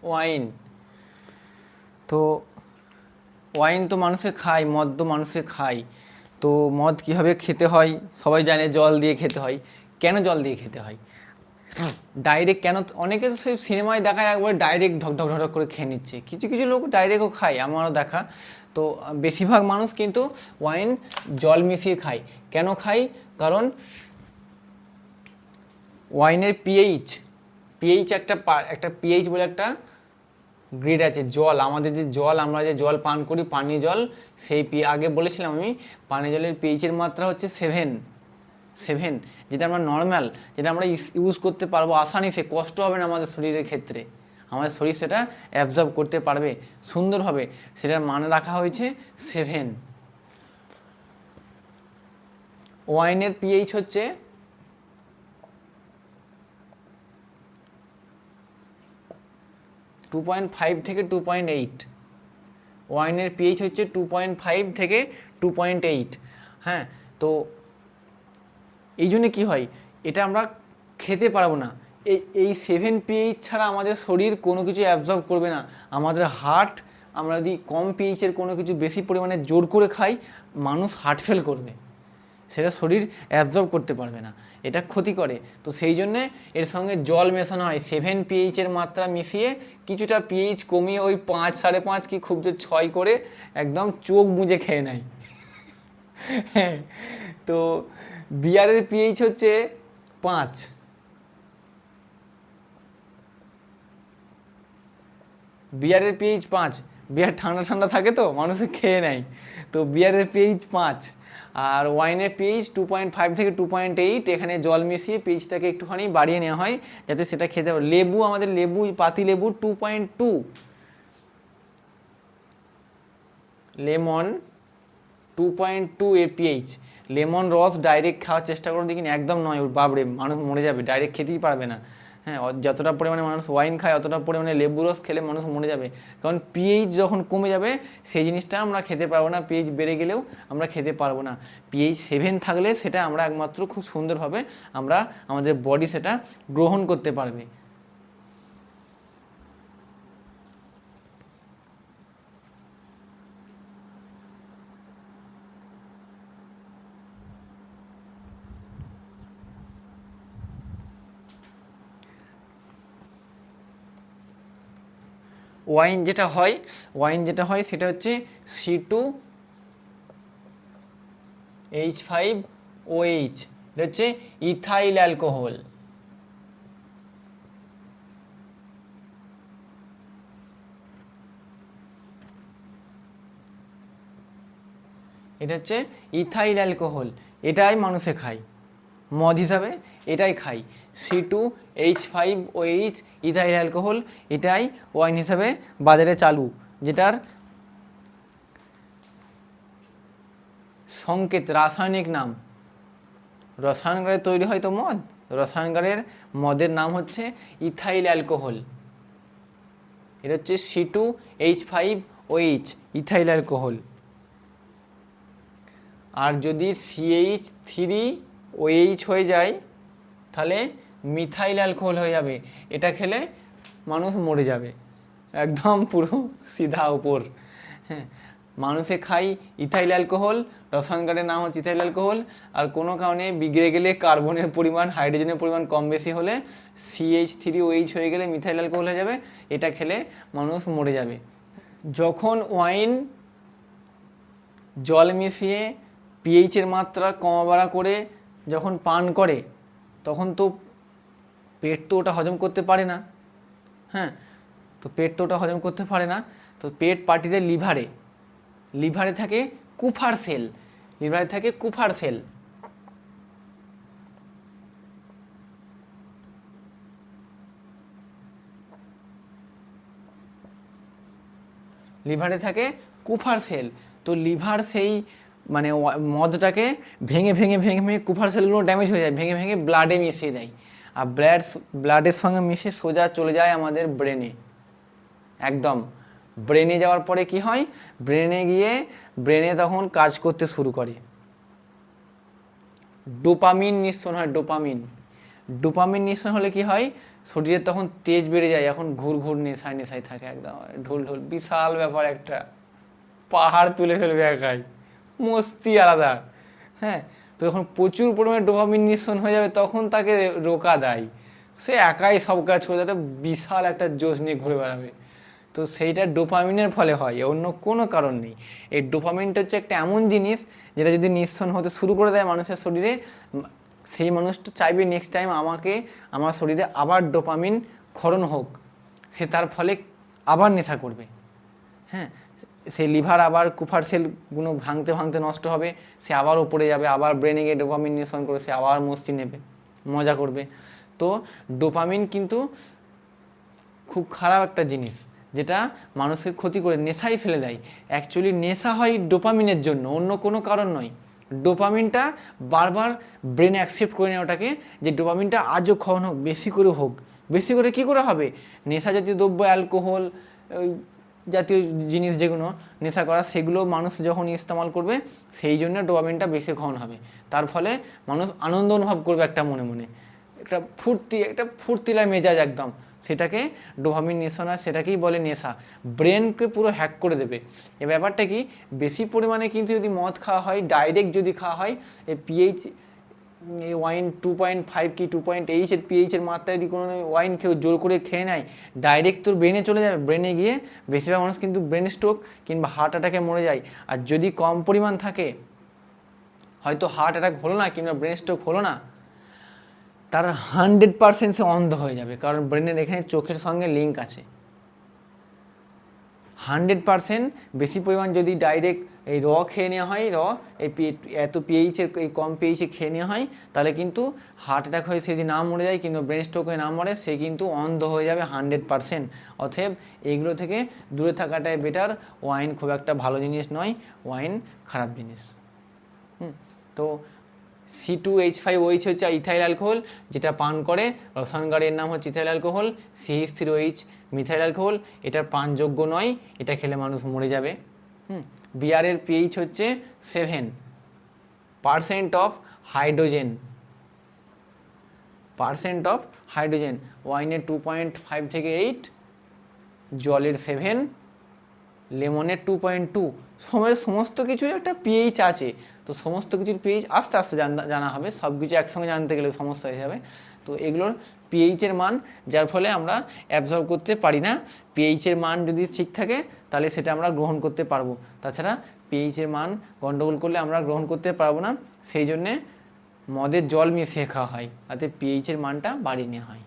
Wine, তো wine তো মানুষে খায়, মদ তো মানুষে খায়। তো মদ কীভাবে খেতে হয় সবাই জানে, জল দিয়ে খেতে হয়। কেন জল দিয়ে খেতে হয়? ডাইরেক্ট কেন? অনেকে তো সেই সিনেমায় দেখায় একবার ডাইরেক্ট ঢকঢক ঢকঢক করে খেয়ে নিচ্ছে, কিছু কিছু লোক ডাইরেক্টও খায়, আমারও দেখা। তো বেশিরভাগ মানুষ কিন্তু ওয়াইন জল মিশিয়ে খায়। কেন খায়? কারণ ওয়াইনের পিএইচ একটা পিএইচ বলে একটা গ্রেড আছে। জল, আমাদের যে জল, আমরা যে জল পান করি পানীয় জল, সেই আগে বলেছিলাম আমি, পানীয় জলের পিএইচের মাত্রা হচ্ছে 7, যেটা আমরা নর্মাল, যেটা আমরা ইউজ করতে পারবো আসানিসে, কষ্ট হবে না আমাদের শরীরের ক্ষেত্রে, আমাদের শরীর সেটা অ্যাবজর্ব করতে পারবে সুন্দরভাবে, সেটার মান রাখা হয়েছে 7। ওয়াইনের পিএইচ হচ্ছে 2.5 থেকে 2.8। ওয়াইনের পিএইচ হচ্ছে 2.5 থেকে 2.8। হ্যাঁ, তো এই জন্যে কী হয়, এটা আমরা খেতে পারবো না। এই 7 পিএইচ ছাড়া আমাদের শরীর কোনো কিছু অ্যাবজর্ব করবে না। আমাদের হার্ট, আমরা যদি কম পিএইচের কোনো কিছু বেশি পরিমাণে জোর করে খাই, মানুষ হার্ট ফেল করবে, সেটা শরীর অ্যাবজর্ব করতে পারবে না, এটা ক্ষতি করে। তো সেই জন্যে এর সঙ্গে জল মেশানো হয়। 7 পিএইচের মাত্রা মিশিয়ে কিছুটা পিএইচ কমিয়ে ওই 5, 5.5 কি খুব জোর 6 করে একদম চোখ বুজে খেয়ে নেয়। হ্যাঁ, তো বিয়ারের পিএইচ হচ্ছে 5। বিয়ারের পিএইচ 5। বিয়ার ঠান্ডা ঠান্ডা থাকে তো মানুষে খেয়ে নেয়, তো বিয়ারের পিএইচ 5। আর ওয়াইনের পিএইচ 2.5 থেকে 2.8। এখানে জল মিশিয়ে পিএইচটাকে একটুখানি বাড়িয়ে নেওয়া হয় যাতে সেটা খেতে পারে। লেবু, আমাদের লেবু, পাতি লেবু 2.2। লেমন 2.2 এর পিএইচ। লেমন রস ডাইরেক্ট খাওয়ার চেষ্টা করুন, দেখিনি, একদম নয়, বাবরে মানুষ মরে যাবে, ডাইরেক্ট খেতেই পারবে না। হ্যাঁ, যতটা পরিমাণে মানুষ ওয়াইন খায় অতটা পরিমাণে লেবু রস খেলে মানুষ মরে যাবে, কারণ পিএইচ যখন কমে যাবে সেই জিনিসটা আমরা খেতে পারবো না। পিএইচ বেড়ে গেলেও আমরা খেতে পারবো না। পিএইচ 7 থাকলে সেটা আমরা একমাত্র খুব সুন্দরভাবে আমরা আমাদের বডি সেটা গ্রহণ করতে পারবে। ওয়াইন যেটা হয় সেটা হচ্ছে C2H5OH, এটা হচ্ছে ইথাইল অ্যালকোহল। এটা হচ্ছে ইথাইল অ্যালকোহল, এটাই মানুষে খায় মদ হিসাবে, এটাই খাই। C2H5OH ইথাইল অ্যালকোহল, এটাই ওয়াইন হিসাবে বাজারে চালু, যেটার সংকেত, রাসায়নিক নাম, রসায়নগারে তৈরি হয় তো মদ, রসায়নগারের মদের নাম হচ্ছে ইথাইল অ্যালকোহল। এটা হচ্ছে C2H5OH ইথাইল অ্যালকোহল। আর যদি CH3OH হয়ে যায় তাহলে মিথাইল অ্যালকোহল হয়ে যাবে, এটা খেলে মানুষ মরে যাবে, একদম পুরো সিধা উপর। হ্যাঁ, মানুষে খাই ইথাইল অ্যালকোহল, রসায়নগারের নাম হচ্ছে ইথাইল অ্যালকোহল। আর কোনো কারণে বিগড়ে গেলে কার্বনের পরিমাণ, হাইড্রোজেনের পরিমাণ কম বেশি হলে CH3OH হয়ে গেলে মিথাইল অ্যালকোহল হয়ে যাবে, এটা খেলে মানুষ মরে যাবে। যখন ওয়াইন জল মিশিয়ে পিএইচের মাত্রা কমা বাড়া করে যখন পান করে, তখন তো পেট তো ওটা হজম করতে পারে না। হ্যাঁ, তো পেট তো ওটা হজম করতে পারে না, তো পেট পার্টিতে লিভারে থাকে কুফার সেল, লিভারে থাকে কুফার সেল। লিভারে থাকে কুফার সেল, তো লিভার সেই মানে মদটাকে ভেঙে ভেঙে ভেঙে ভেঙে কুফার সেলগুলো ড্যামেজ হয়ে যায়, ভেঙে ভেঙে ব্লাডে মিশিয়ে দেয়। আর ব্লাডের সঙ্গে মিশে সোজা চলে যায় আমাদের ব্রেনে। একদম ব্রেনে যাওয়ার পরে কি হয়, ব্রেনে তখন কাজ করতে শুরু করে, ডোপামিন নিঃসরণ হয়। ডোপামিন নিঃসরণ হলে কি হয়, শরীরের তখন তেজ বেড়ে যায়, এখন ঘুর নেশায় নেশায় থাকে একদম ঢোল ঢোল, বিশাল ব্যাপার একটা, পাহাড় তুলে ফেলবে একাই, মস্তি আলাদা। হ্যাঁ, তো যখন প্রচুর পরিমাণে ডোপামিন নিঃসরণ হয়ে যাবে তখন তাকে রোকা দেয়, সে একাই সব কাজ করে, একটা বিশাল একটা জোশ নিয়ে ঘুরে বেড়াবে। তো সেইটা ডোপামিনের ফলে হয়, অন্য কোনো কারণ নেই। এই ডোপামিনটা হচ্ছে একটা এমন জিনিস যেটা যদি নিঃসরণ হতে শুরু করে দেয় মানুষের শরীরে, সেই মানুষটা চাইবে নেক্সট টাইম আমার শরীরে আবার ডোপামিন ক্ষরণ হোক, সে তার ফলে আবার নেশা করবে। হ্যাঁ, সেই লিভার আবার কুফার সেলগুলো ভাঙতে ভাঙতে নষ্ট হবে, সে আবার ওপরে যাবে, আবার ব্রেনে গিয়ে ডোপামিন নিঃসরণ করে সে আবার মস্তি নেবে, মজা করবে। তো ডোপামিন কিন্তু খুব খারাপ একটা জিনিস, যেটা মানুষের ক্ষতি করে নেশাই ফেলে দেয়। অ্যাকচুয়ালি নেশা হয় ডোপামিনের জন্য, অন্য কোনো কারণ নয়। ডোপামিনটা বারবার ব্রেন অ্যাকসেপ্ট করে নেয় ওটাকে, যে ডোপামিনটা আজও ক্ষরণ হোক, বেশি করে হোক। বেশি করে কী করে হবে, নেশা জাতীয় দ্রব্য, অ্যালকোহল জাতীয় জিনিস যেগুলো নেশা করা, সেগুলো মানুষ যখন ইস্তেমাল করবে সেই জন্য ডোপামিনটা বেশি ক্ষরণ হবে। তার ফলে মানুষ আনন্দ অনুভব করবে একটা মনে মনে, একটা ফুর্তিলা মেজাজ একদম, সেটাকে ডোপামিন নিঃসরণ হয়, সেটাকেই বলে নেশা। ব্রেনকে পুরো হ্যাক করে দেবে। এ ব্যাপারটা কি, বেশি পরিমাণে কিন্তু যদি মদ খাওয়া হয়, ডাইরেক্ট যদি খাওয়া হয়, এই পিএইচ ওয়াইন 2.5 কি 2.8 এর পিএইচের মাত্রা যদি কোনো ওয়াইন কেউ জোর করে খেয়ে নেয়, ডাইরেক্ট তোর ব্রেনে চলে যাবে। ব্রেনে গিয়ে বেশিরভাগ মানুষ কিন্তু ব্রেন স্ট্রোক কিংবা হার্ট অ্যাটাকে মরে যায়। আর যদি কম পরিমাণ থাকে, হয়তো হার্ট অ্যাটাক হলো না কিংবা ব্রেন স্ট্রোক হলো না, তার 100% সে অন্ধ হয়ে যাবে, কারণ ব্রেনের এখানে চোখের সঙ্গে লিঙ্ক আছে। 100% বেশি পরিমাণ যদি ডাইরেক্ট এই খেয়ে নেওয়া হয়, এই এত পিএইচের, এই কম পিএইচে খেয়ে নেওয়া হয়, তাহলে কিন্তু হার্ট অ্যাটাক হয়ে সে যদি না মরে যায় কিংবা ব্রেন স্ট্রোক হয়ে না মরে, সে কিন্তু অন্ধ হয়ে যাবে 100%। অতএব এইগুলো থেকে দূরে থাকাটাই বেটার। ওয়াইন খুব একটা ভালো জিনিস নয়, ওয়াইন খারাপ জিনিস। তো C2H5OH হচ্ছে ইথাইল অ্যালকোহল, যেটা পান করে রসায়নগারের নাম হচ্ছে ethyl alcohol. CH3OH methyl alcohol, এটা পানযোগ্য নয়, এটা খেলে মানুষ মরে যাবে। বিয়ারের পিএইচ হচ্ছে 7% অফ হাইড্রোজেন, ওয়াইনের 2.5 থেকে 8, জলের 7, লেমনের 2.2। সমস্ত কিছুর একটা পিএইচ আছে। তো সমস্ত কিছুর পিএইচ আস্তে আস্তে জানা হবে, সব কিছু একসঙ্গে জানতে গেলে সমস্যা হয়ে যাবে। তো এগুলোর পিএইচের মান, যার ফলে আমরা অ্যাবজর্ব করতে পারি না। পিএইচের মান যদি ঠিক থাকে তাহলে সেটা আমরা গ্রহণ করতে পারবো, তাছাড়া পিএইচের মান গন্ডগোল করলে আমরা গ্রহণ করতে পারবো না। সেই জন্যে মদের জল মিশিয়ে খাওয়া হয়, তাতে পিএইচের মানটা বাড়িয়ে নেওয়া হয়।